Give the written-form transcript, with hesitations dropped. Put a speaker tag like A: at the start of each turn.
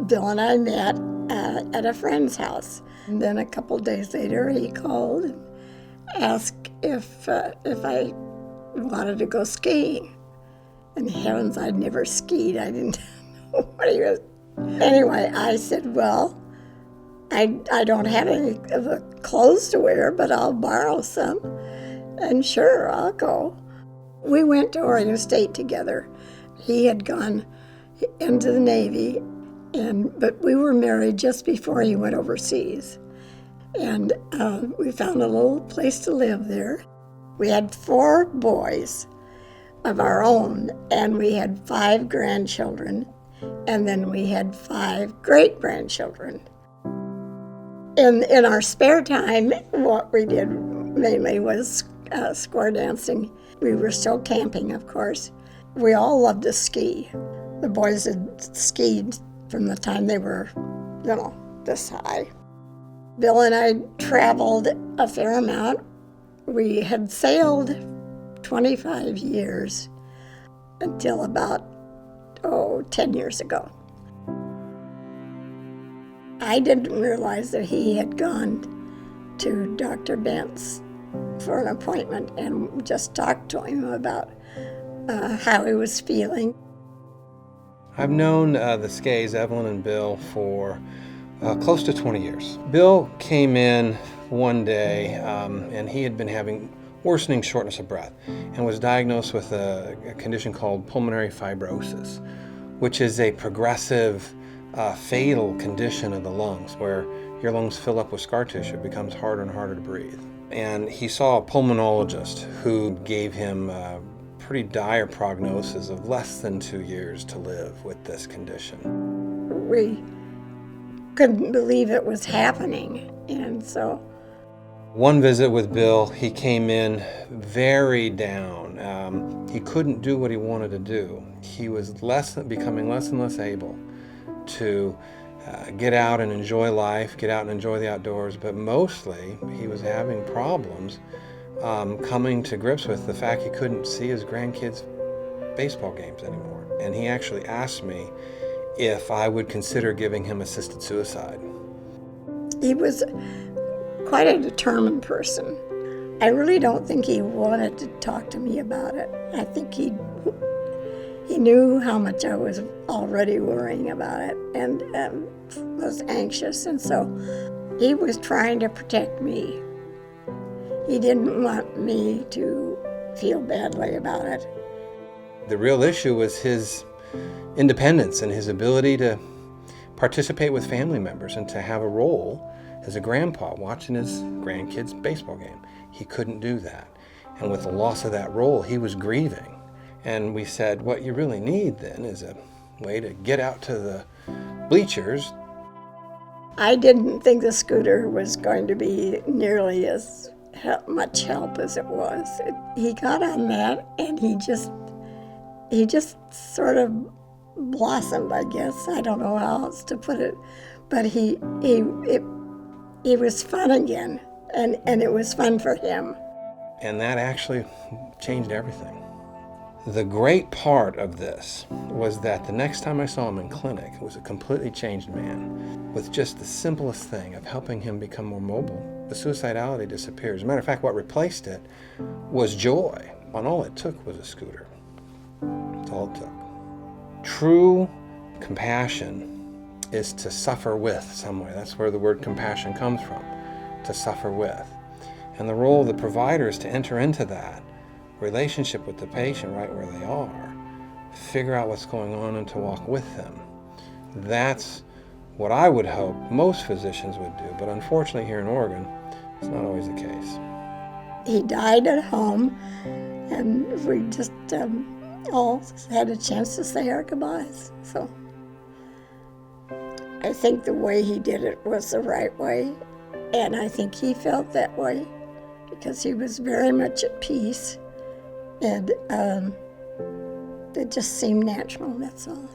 A: Bill and I met at a friend's house. And then a couple days later, he called and asked if I wanted to go skiing. And heavens, I'd never skied. I didn't know what he was. Anyway, I said, well, I don't have any of the clothes to wear, but I'll borrow some. And sure, I'll go. We went to Oregon State together. He had gone into the Navy, but we were married just before he went overseas. And we found a little place to live there. We had 4 boys of our own, and we had 5 grandchildren, and then we had 5 great-grandchildren. In our spare time, what we did mainly was square dancing. We were still camping, of course. We all loved to ski. The boys had skied from the time they were, this high. Bill and I traveled a fair amount. We had sailed 25 years until about, 10 years ago. I didn't realize that he had gone to Dr. Bent's for an appointment and just talked to him about how he was feeling.
B: I've known the Skays, Evelyn and Bill, for close to 20 years. Bill came in one day and he had been having worsening shortness of breath and was diagnosed with a condition called pulmonary fibrosis, which is a progressive, fatal condition of the lungs where your lungs fill up with scar tissue. It becomes harder and harder to breathe. And he saw a pulmonologist who gave him a pretty dire prognosis of less than 2 years to live with this condition.
A: We couldn't believe it was happening, and so
B: one visit with Bill, he came in very down. He couldn't do what he wanted to do. He was becoming less and less able to get out and enjoy life, get out and enjoy the outdoors, but mostly he was having problems coming to grips with the fact he couldn't see his grandkids' baseball games anymore. And he actually asked me if I would consider giving him assisted suicide. He
A: was quite a determined person. I really don't think he wanted to talk to me about it. I think he knew how much I was already worrying about it and was anxious, and so he was trying to protect me. He didn't want me to feel badly about it.
B: The real issue was his independence and his ability to participate with family members and to have a role as a grandpa watching his grandkids' baseball game. He couldn't do that. And with the loss of that role, he was grieving. And we said, what you really need then is a way to get out to the bleachers.
A: I didn't think the scooter was going to be nearly as much help as it was. He got on that and he just sort of blossomed, I guess. I don't know how else to put it. But he was fun again, and it was fun for him.
B: And that actually changed everything. The great part of this was that the next time I saw him in clinic, it was a completely changed man with just the simplest thing of helping him become more mobile. The suicidality disappeared. As a matter of fact, what replaced it was joy. And all it took was a scooter. That's all it took. True compassion is to suffer with somebody. That's where the word compassion comes from, to suffer with. And the role of the provider is to enter into that relationship with the patient right where they are, figure out what's going on and to walk with them. That's what I would hope most physicians would do, but unfortunately here in Oregon, it's not always the case.
A: He died at home, and we just all had a chance to say our goodbyes. So I think the way he did it was the right way, and I think he felt that way because he was very much at peace, and it just seemed natural, that's all.